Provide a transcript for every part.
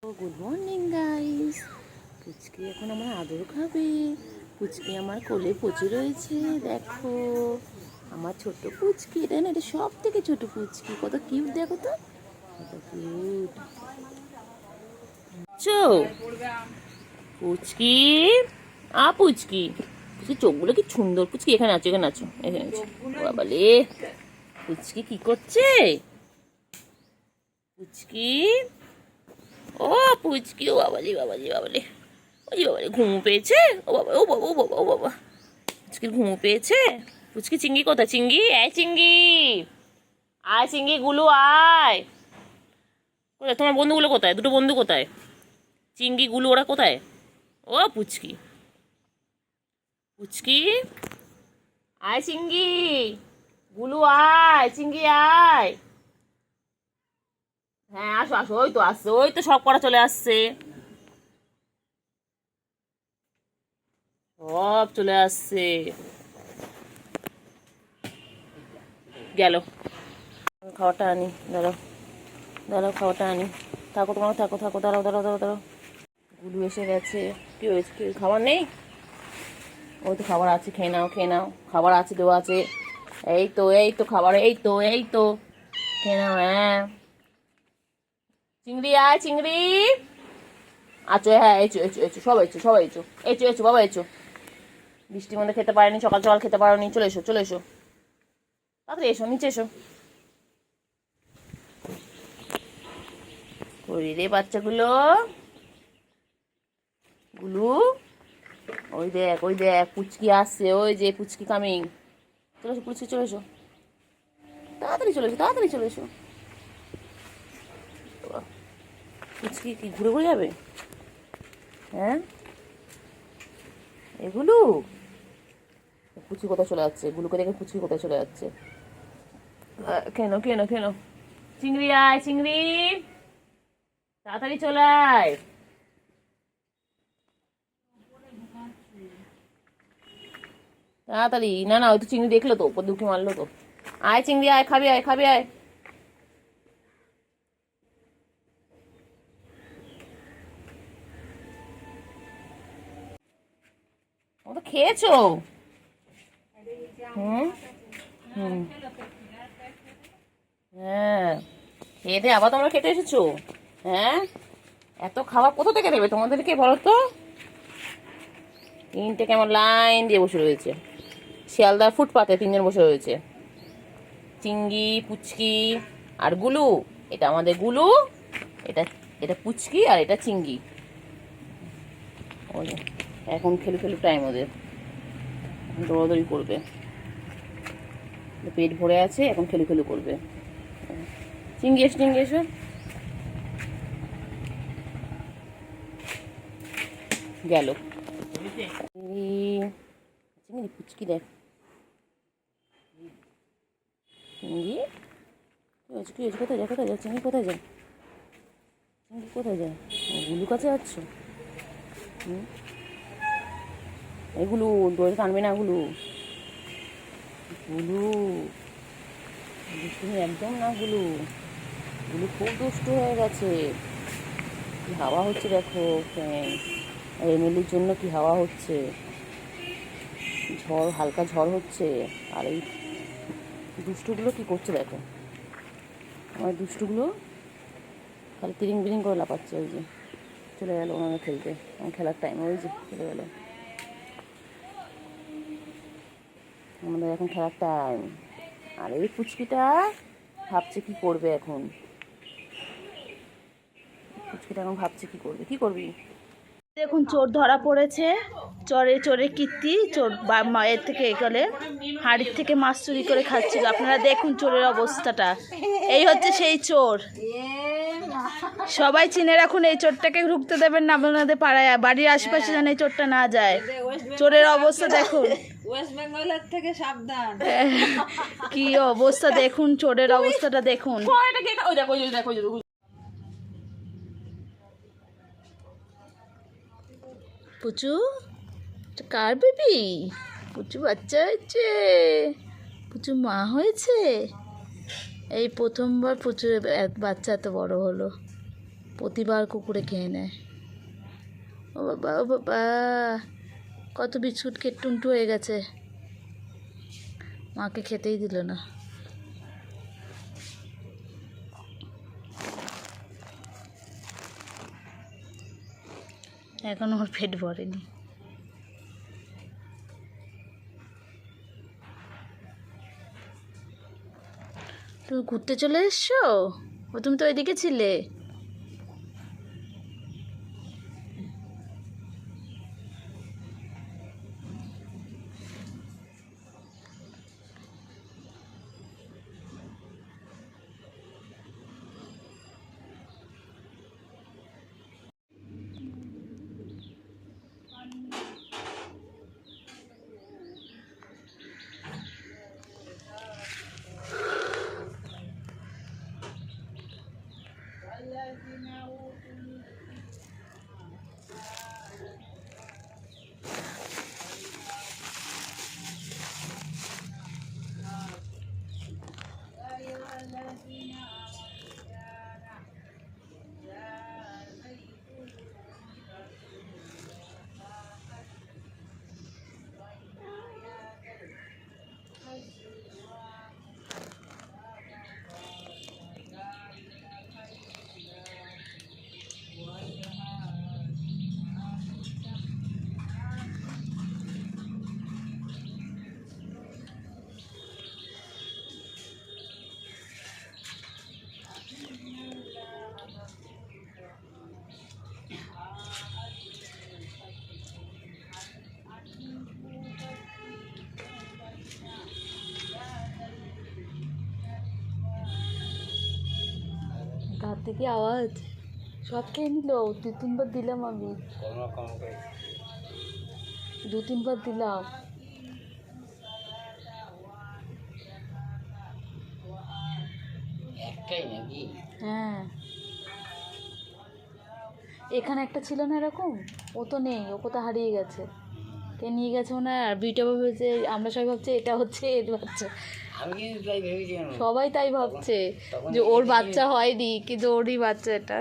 Good morning guys. পুচকি এখন আমার আদর খাবে। পুচকি আমার কোলে পচে রয়েছে। দেখো আমার ছোট্ট পুচকি, এটা না, এটা সব থেকে ছোট পুচকি। কত কিউট দেখো তো, কত কিউট। পুচকি পুচকি পুচকি চোখগুলো কি সুন্দর। পুচকি এখানে আছো, এখানে আছো, এখানে আছো। বাবালে, পুচকি কি করছে? পুচকি, ও পুচকি, ও বাবালি বাবালি বাবালি, ওই বাবালি ঘুমু পেয়েছে। ও বাবা, ও বাবা, ও বাবা, ও বাবা, পুচকির ঘুমু পেয়েছে। পুচকি চিঙ্গি কোথায়? চিঙ্গি, আয় চিঙ্গি, আয় চিঙ্গি, গুলু আয়। কোথায় তোমার বন্ধুগুলো? কোথায় দুটো বন্ধু? কোথায় চিঙ্গি, গুলু, ওরা কোথায়? ও পুচকি, পুচকি আয় চিঙ্গি, গুলু আয়, চিঙ্গি আয়। হ্যাঁ আসো আসো, ওই তো আসছে, ওই তো সব করা চলে আসছে, সব চলে আসছে। গেল খাওয়াটা আনি, দাঁড়াও দাঁড়াও, খাওয়াটা আনি। থাকো তোমার, থাকো থাকো, দাঁড়াও দাঁড়াও দাঁড়াও দাঁড়াও। গুলু এসে গেছে। কি হয়েছে? কি খাবার নেই? ওই তো খাবার আছে, খেয়ে নাও খেয়ে নাও, খাবার আছে, দেওয়া আছে। এই তো এই তো খাবার, এই তো এই তো, খেয়ে নাও। হ্যাঁ চিংড়ি আয়, চিংড়ি আছো, হ্যাঁ এসো এসো এসো, সবাই এসো, সবাই এসো, এসো এসো বাবা এসো। বৃষ্টির মধ্যে খেতে পারেনি, সকাল সকাল খেতে পারোনি, চলে এসো চলে এসো, তাড়াতাড়ি এসো, নিচে এসো। ওই রে বাচ্চাগুলো, গুলু, ওই দেখ ওই দেখ, পুচকি আসছে, ওই যে পুচকি কামিং। চলে এসো পুচকি, চলে এসো, তাড়াতাড়ি চলে এসো, তাড়াতাড়ি চলে এসো। পুচকি কি ঘুরে ঘুরে যাবে? হ্যাঁ এগুলো, পুচকি কোথায় চলে যাচ্ছে? গুলুকে দেখে পুচকি কোথায় চলে যাচ্ছে? কেন কেন কেন? চিংড়ি আয়, চিংড়ি তাড়াতাড়ি চলে আয়। তাড়াতাড়ি, না না, ওই তো চিংড়ি দেখলো তো, উপর দুঃখী মারলো তো। আয় চিংড়ি আয়, খাবি আয়, খাবি আয়। ও তো খেয়েছো। হুম হুম, হ্যাঁ খেয়ে দিয়ে আবার তোমরা খেতে এসেছো? হ্যাঁ এত খাবার কোথা থেকে দেবে তোমাদেরকে বলো তো? তিনটে কেমন লাইন দিয়ে বসে রয়েছে, শিয়ালদার ফুটপাতে তিনজন বসে রয়েছে। চিঙ্গি, পুচকি আর গুলু। এটা আমাদের গুলু, এটা এটা পুচকি, আর এটা চিঙ্গি। ওই এখন খেলু খেলু টাইম ওদের, দৌড়াদৌড়ি করবে, পেট ভরে আছে, এখন খেলু খেলু করবে। চিঙ্গি এসো, চিঙ্গি এসো। গেল চিঙ্গি, পুচকি দেখ, চিঙ্গি কি হয়েছে? কি হয়েছে? কোথায় যায়? কোথায় যায় চিঙ্গি? কোথায় যায় চিঙ্গি? কোথায় যায়? গুলু কাছে যাচ্ছ? হুম, এগুলো দৌড়ে টানবে না গুলু, গুলু তুমি একদম না গুলু, গুলু খুব দুষ্ট হয়ে গেছে। কি হাওয়া হচ্ছে দেখো ফ্যান, আর এমএলএর জন্য কি হাওয়া হচ্ছে, ঝড়, হালকা ঝড় হচ্ছে। আর এই দুষ্টুগুলো কি করছে দেখো, আমার দুষ্টুগুলো খালি তিরিং বিরিং করে লাপাচ্ছে। ওই যে চলে গেল ওনারা খেলতে, আমার খেলার টাইম, ওই যে চলে গেল, আমাদের এখন খেলার টাইম। আর এই পুচকিটা ভাবছে কি করবে এখন, পুচকিটা এখন ভাবছে কি করবে। কি করবি? দেখুন চোর ধরা পড়েছে, চোরে চোরে কীর্তি, চোর মায়ের থেকে এগলে হাড়ির থেকে মাছ চুরি করে খাচ্ছিল। আপনারা দেখুন চোরের অবস্থাটা, এই হচ্ছে সেই চোর। সবাই চিনে রাখুন, এই চোরটাকে ঢুকতে দেবেন না আপনাদের পাড়ায়, বাড়ির আশেপাশে যেন এই চোরটা না যায়। চোরের অবস্থা দেখুন, ওয়েস্ট বেঙ্গলের থেকে সাবধান। কি অবস্থা দেখুন, চোরের অবস্থাটা দেখুন। পুচু, কার বেবি? পুচু বাচ্চা হয়েছে, পুচু মা হয়েছে। এই প্রথমবার পুচুর বাচ্চা এত বড় হলো। প্রতিবার কুকুরে খেয়ে নেয়। ও বাবা, ও বাবা, কত বিস্কুট টুনটু হয়ে গেছে, মাকে খেতেই দিল না। এখন ওর পেট ভরেনি। তুমি ঘুরতে চলে এসছো? ও তুমি তো ওইদিকে ছিলে। কার থেকে আওয়াজ? সব খেয়ে নিল। 2-3 বার দিলাম আমি, 2-3 বার দিলাম। হ্যাঁ, এখানে একটা ছিল না এরকম, ও তো নেই, ও কোথাও হারিয়ে গেছে। কে নিয়ে গেছে মনে হয়। আর বিটা ভেবেছে, আমরা সবাই ভাবছি এটা হচ্ছে এর বাচ্চা, সবাই তাই ভাবছে যে ওর বাচ্চা হয়নি, কিন্তু ওরই বাচ্চা এটা।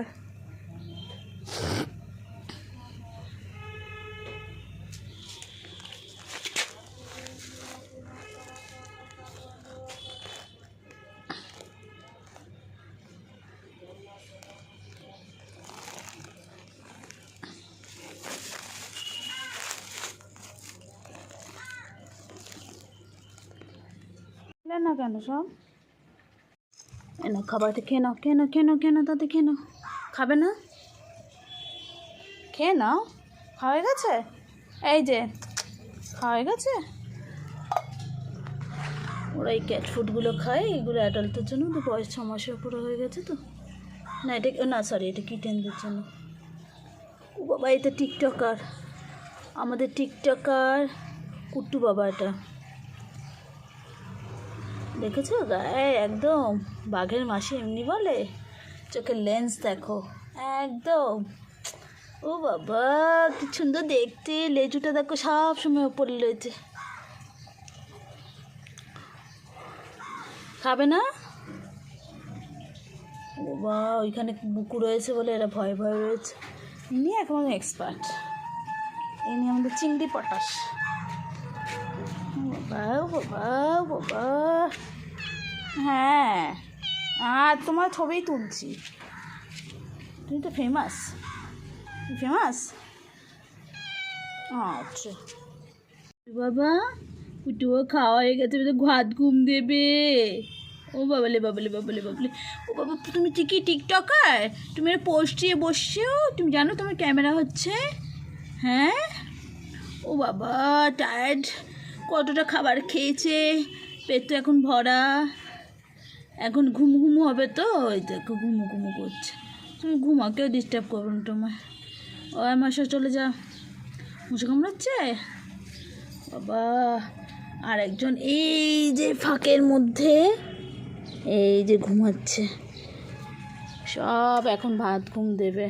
না কেন সব এনে খাবারটা খেয়ে নাও, খেয়ে নাও তাতে খেয়ে নাও। খাবে না? খেয়ে নাও। খাওয়া হয়ে গেছে? এই যে খাওয়া হয়ে গেছে। ওরা এই ক্যাট ফুডগুলো খায়, এগুলো অ্যাডাল্টদের জন্য, তো বয়স 6 মাসের উপরে হয়ে গেছে তো। না এটা না, সরি, এটা কিটেনদের জন্য। ও বাবা, এটা টিকটকার, আমাদের টিকটকার কুট্টু বাবা। এটা দেখেছো? গায়ে একদম বাঘের মাসি এমনি বলে, চোখের লেন্স দেখো একদম। ও বাবা, কি সুন্দর দেখতে, লেজুটা দেখো সব সময় ওপরে রয়েছে। খাবে না? ও বাবা, ওইখানে বুকু রয়েছে বলে এরা ভয়ে ভয়ে রয়েছে। ইনি এখন এক্সপার্ট, ইনি আমাদের চিংড়ি পটাশ। বাবা, ও বাবা, ও বাবা। হ্যাঁ, আর তোমার ছবিই তুলছি, তুমি তো ফেমাস, ফেমাস। আচ্ছা বাবা, কুটুও খাওয়া হয়ে গেছে, ভাত ঘুম দেবে। ও বাবালে বাবালে বাবালে বাবালে, ও বাবা, তুমি ঠিকই টিকটকার, তুমি পোস্ট দিয়ে বসছো, তুমি জানো তোমার ক্যামেরা হচ্ছে? হ্যাঁ, ও বাবা টায়ার্ড, কতটা খাবার খেয়েছে, পেট তো এখন ভরা, এখন ঘুম ঘুম হবে তো, ওই দেখো ঘুমু ঘুমু করছে। তুমি ঘুমাও, কেউ ডিস্টার্ব করো না তোমার। ও আমার সাথে চলে যা, মুছে কামড়াচ্ছে বাবা। আর একজন এই যে ফাঁকের মধ্যে এই যে ঘুমাচ্ছে, সব এখন ভাত ঘুম দেবে।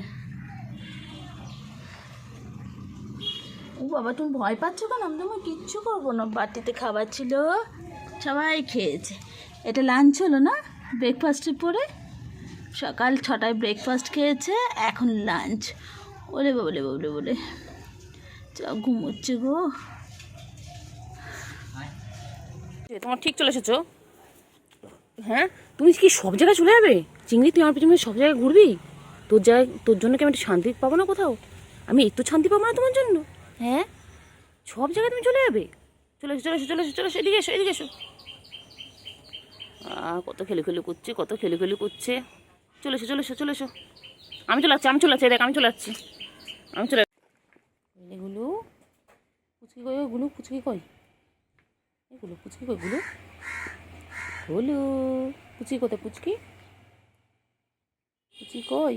ও বাবা, তুমি ভয় পাচ্ছ কেন? আমি তোমার কিচ্ছু করবো না। বাটিতে খাবার ছিল, সবাই খেয়েছে। এটা লাঞ্চ হলো না, ব্রেকফাস্টের পরে সকাল 6টায় ব্রেকফাস্ট খেয়েছে, এখন লাঞ্চ। ওলে বলে বলে বলে চ ঘুমোচ্ছে গো। তোমার ঠিক চলে এসেছো? হ্যাঁ, তুমি কি সব জায়গায় চলে যাবে চিংড়ি? তুই আমার পিছনে সব জায়গায় ঘুরবি? তোর জন্য কি আমি একটু শান্তি পাবো না কোথাও? আমি একটু শান্তি পাবো না তোমার জন্য? হ্যাঁ, সব জায়গায় তুমি চলে যাবে? চলে এসো চলে এসো চলে এসো চলে এসো, এদিকে এসো এদিকে এসো। কত খেলে করছে, কত খেলে করছে। চলে এসো চলে এসো চলে এসো। আমি চলে যাচ্ছি দেখ, আমি চলে যাচ্ছি। এগুলো পুচকি কই? ওগুলো পুচকি কই? এগুলো পুচকি কই? গুলো হলো পুচকি কোথায়? পুচকি কই?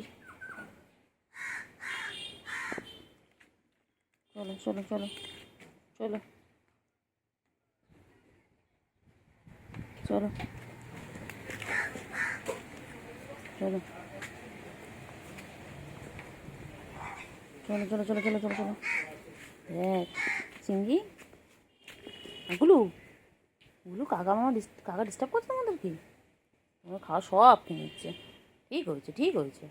চলো চলো চলো চলো চলো চলো চলো চলো চলো চলো চলো চলো। দেখ চিংড়ি, ওগুলো কাকা ডিস্টার্ব করছে আমাদেরকে? আমার খাওয়া সব কিনে নিচ্ছে। ঠিক হয়েছে ঠিক হয়েছে।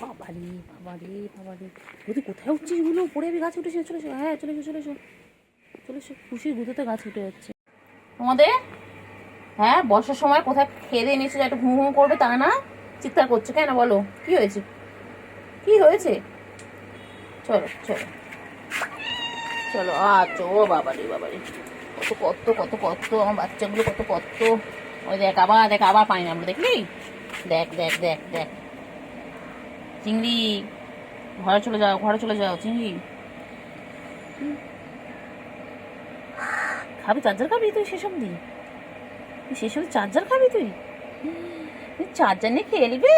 বাবারে বাবারে বাবারে, তুই কোথায় উঠছিস? গুলো পড়ে যাবি, গাছে উঠেছে। চলে এসো, হ্যাঁ চলে এসো চলে এসো চলে এসো। খুশির গুঁতোতে গাছ উঠে যাচ্ছে তোমাদের। হ্যাঁ, বর্ষার সময় কোথায় খেয়ে দিয়ে নিচ্ছে, একটু ঘুম করবে তা না, চিৎকার করছে কেন বলো? কি হয়েছে কি হয়েছে? চলো চলো চলো। আচ্ছা, ও বাবারে বাবারে, কত কত কত কত আমার বাচ্চাগুলো, কত কত। ওই দেখ আবার পানি নামলো, দেখলি? দেখ দেখ দেখ দেখ চিংড়ি, ঘরে চলে যাও চিংড়ি। খাবি চার্জার খাবি তুই? সেসব চার্জার খাবি তুই? চার্জার নিয়ে খেলবে?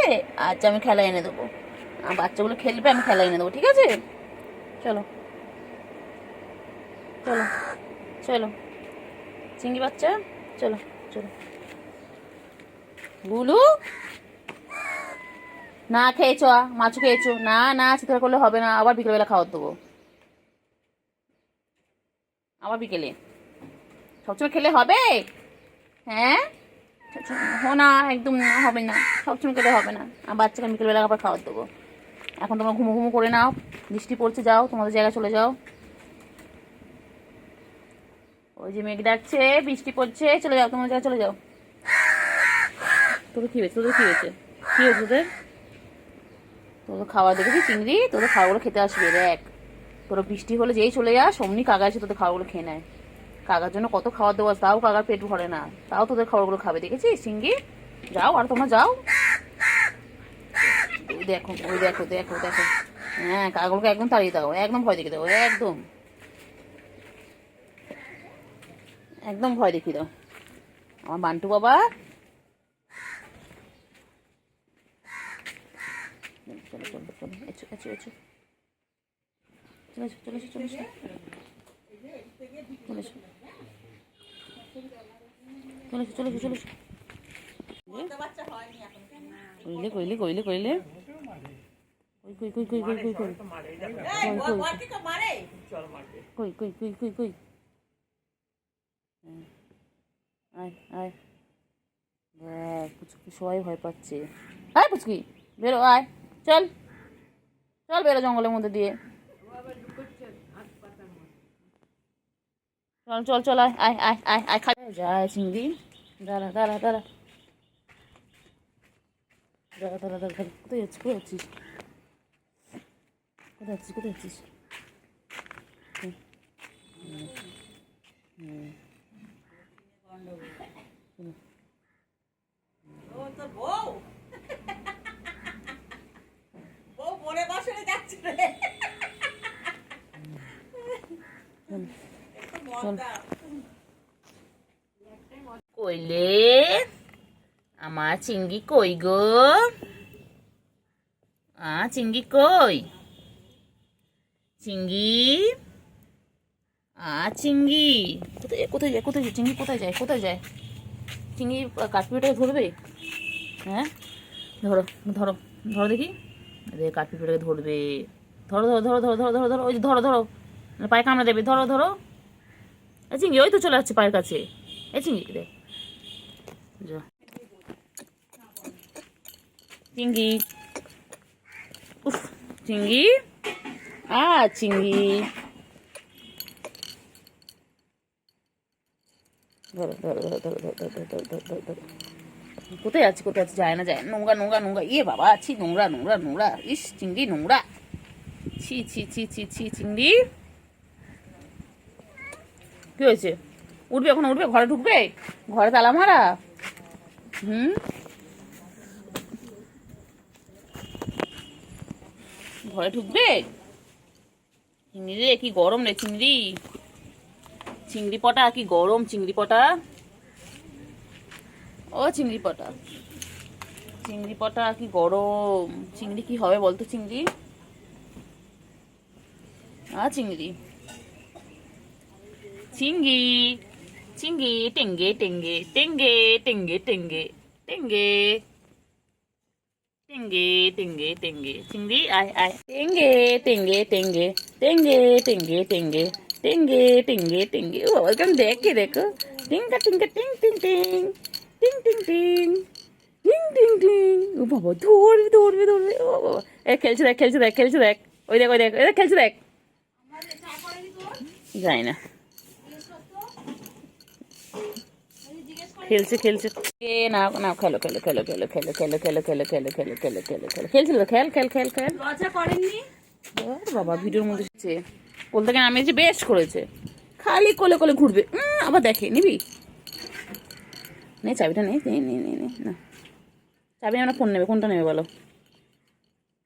আচ্ছা, আমি খেলা এনে দেবো। বাচ্চাগুলো খেলবে, আমি খেলা এনে দেবো, ঠিক আছে? চলো চলো চলো চিংড়ি বাচ্চা, চলো চলো। গুলু, না খেয়েছো? মাছ খেয়েছো? না না, চিৎকার করলে হবে না, আবার বিকেলবেলা খাওয়ার দেবো। আবার বিকেলে সবসময় খেলে হবে? হ্যাঁ, না একদম না, হবে না, সবসময় খেলে হবে না। আর বাচ্চাকে বিকেলবেলা আবার খাওয়ার দেবো। এখন তোমরা ঘুমো করে নাও, বৃষ্টি পড়ছে, যাও তোমাদের জায়গায় চলে যাও। ওই যে মেঘ ডাকছে, বৃষ্টি পড়ছে, চলে যাও তোমাদের জায়গায় চলে যাও। তোদের কি হয়েছে তোদের খাওয়া দেখেছি চিংড়ি, তোদের খাওয়াগুলো খেতে আসবে দেখ। তোরা বৃষ্টি হলে যেই চলে যাস অমনি কাকা এসে তোদের খাওয়াগুলো খেয়ে নেয়। কাকার জন্য কত খাবার দেওয়া, তাও কাকার পেট ভরে না, তাও তোদের খাবারগুলো খাবে, দেখেছিস চিংড়ি? যাও, আর তোমরা যাও। দেখো ওই দেখো দেখো দেখো, হ্যাঁ কাকাগুলোকে একদম তাড়িয়ে দাও, একদম ভয় দেখিয়ে দাও, একদম একদম ভয় দেখিয়ে দাও আমার বান্টু বাবা। চলো চলো চলো, এসো এসো এসো, চলে এসো চলে এসো চলে এসো চলে এসো চলে এসো চলে এসো চলে এসো। কইলে কই কই কই কই কই কই কই কই কই কই কই কই, আয় আয়। দেখ পুচকি সবাই ভয় পাচ্ছে। আয় পুচকি বেরো, আয় চল চল, বেরো জঙ্গলের মধ্যে দিয়ে। চল চল চল, আয় আয় আয় আয় আয়, খা যায় চিংড়ি। দাঁড়া দাঁড়া দাঁড়া দাঁড়া দাঁড়া দাঁড়া, কোথায় যাচ্ছিস কোথায় যাচ্ছিস কোথায় যাচ্ছিস কোথায় যাচ্ছিস? কইলে আমার চিংড়ি কই গো? চিংড়ি কই? চিংড়ি, চিংড়ি কোথায় যায় কোথায় যায়? চিংড়ি কোথায় যায় কোথায় যায়? চিংড়ি কাঠপিটাকে ধরবে? হ্যাঁ, ধরো ধরো ধরো দেখি, কাঠপিটাকে ধরবে। ধরো ধরো ধরো ধরো ধরো ধরো ধরো, ওই ধরো ধরো, পায়ে কামড়া দেবে, ধরো ধরো। চিংড়ি ওই তো চলে যাচ্ছে পায়ের কাছে। এ চিংড়ি দেখ যা চিংড়ি উফ চিংড়ি চিংড়ি ধরো ধরো ধরো ধরো ধরো ধরো ধরো ধরো ধরো ধরো কোথায় আছে যায় না নোংরা নোংরা নোংরা ইয়ে বাবা ছি নোংরা নোংরা নোংরা ইস চিংড়ি নোংরা ছি ছি ছি ছি ছি চিংড়ি কি হয়েছে উঠবে এখন উঠবে ঘরে ঢুকবে ঘরে তালা মারা ঘরে ঢুকবে চিংড়ি রে কি গরম রে চিংড়ি চিংড়ি পটা কি গরম চিংড়ি পটা ও চিংড়ি পটা কি গরম চিংড়ি কি হবে বলতো চিংড়ি চিংড়ি চিংড়ি চিংড়ি টেঙ্গে টেঙ্গে টেঙ্গে টেঙ্গে টেঙ্গে টেঙ্গে টেঙ্গে টেঙ্গে টেঙ্গে চিংড়ি আয় আয় টেঙ্গে টেঙ্গে টেঙ্গে টেঙ্গে টেঙ্গে টেঙ্গে টেঙ্গে টেঙ্গে টেঙ্গে ও ওখান দেখে দেখো টিঙ্কা টিঙ্কা টিং টিং টিং টিং টিং টিং টিং টিং টিং ও বাবা ধরবে ধরবে ধরবে ও বাবা খেলছে দেখ ওই দেখ খেলছে দেখ যাই না খেলছে না না খেলো খেল বাবা ভিডিওর মধ্যে কোল থেকে নামিয়েছে বেশ করেছে খালি কোলে কোলে ঘুরবে আবার দেখে নিবি নে চাবিটা নে না চাবি আমরা ফোন নেবে কোনটা নেবে বলো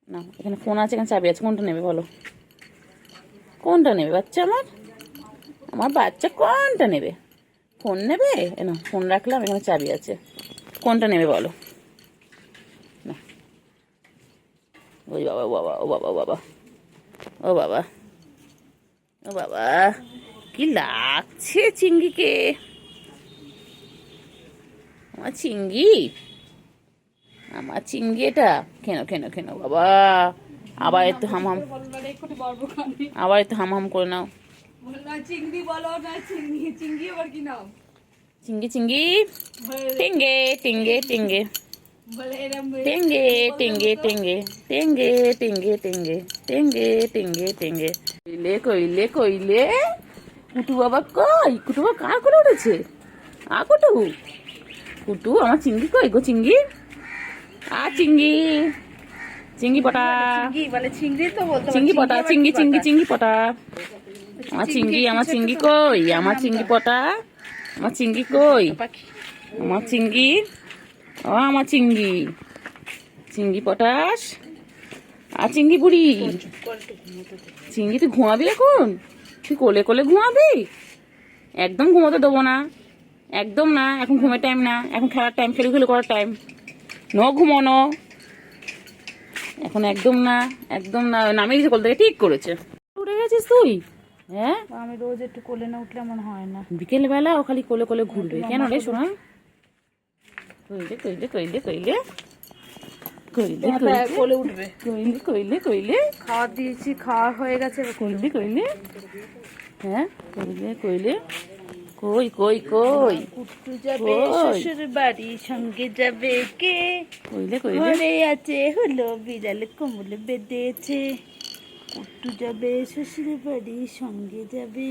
না এখানে ফোন আছে এখানে চাবি আছে কোনটা নেবে বলো কোনটা নেবে বাচ্চা আমার বাচ্চা কোনটা নেবে ফোন নেবে না ফোন রাখলাম এখানে চাবি আছে কোনটা নেবে বলো না ওই বাবা বাবা ও বাবা বাবা ও বাবা ও বাবা কি লাগছে চিংড়িকে আমার চিংড়ি এটা কেন বাবা আবার একটু হাম করে নাও চিংড়ি বলো না চিংড়ি আবার কি নাও চিংড়ি টেঙ্গে টেঙ্গে টেঙ্গে বলে এরম টেঙ্গে টেঙ্গে টেঙ্গে টেঙ্গে টেঙ্গে টেঙ্গে টেঙ্গে টেঙ্গে টেঙ্গে কইলে কুটু বাবা কুটু বাবা কার করে উঠেছে কুটু আমার চিংড়ি কই গো চিংড়ি চিংড়ি পটা বলে চিংড়ি তো বলতে চিংড়ি পটা চিংড়ি পটা আমার চিংড়ি কই আমার চিংড়ি পটা আমার চিংড়ি কই আমার চিংড়ি পটাশ আর চিংড়ি বুড়ি চিংড়ি তুই ঘুমাবি এখন তুই কোলে কোলে ঘুমাবি একদম ঘুমোতে দেবো না একদম না এখন ঘুমের টাইম না এখন খেলার টাইম খেলে করার টাইম ঘুমোনো এখন একদম না নামিয়ে দিয়েছে কোল থেকে ঠিক করেছে উঠে গেছিস তুই হ্যাঁ আমি রোজ একটু কোলে না উঠলে মনে হয় না বিকেল বেলা ও খালি কোলে কোলে ঘুরবে কেন রে শোনা কোলে উঠবে কইলে খাওয়া দিয়েছি খাওয়া হয়ে গেছে কইলে হ্যাঁ কইলে কই কুট্টু যাবে শ্বশুর বাড়ি সঙ্গে যাবে কে ঘরে আছে হলো বিড়াল কোমল বেঁধেছে কুট্টু যাবে শ্বশুর বাড়ি সঙ্গে যাবে